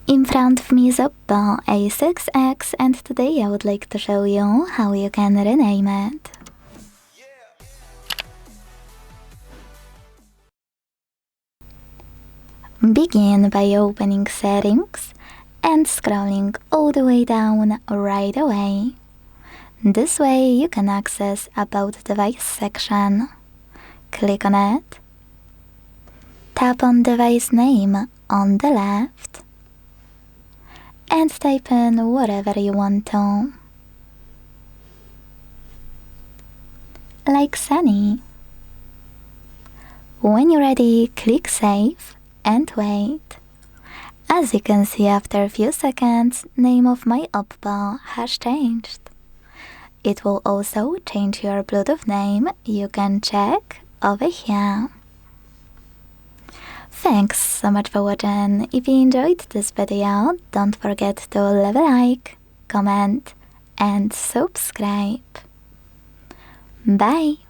In front of me is OPPO A6x, and today I would like to show you how you can rename it. Begin by opening Settings and scrolling all the way down right away. This way you can access About Device section. Click on it. Tap on device name on the left and type in whatever you want to. Like Sunny. When you're ready, click Save and wait. As you can see, after a few seconds, name of my OPPO has changed. It will also change your Bluetooth name. You can check over here. Thanks so much for watching. If you enjoyed this video, don't forget to leave a like, comment and subscribe. Bye!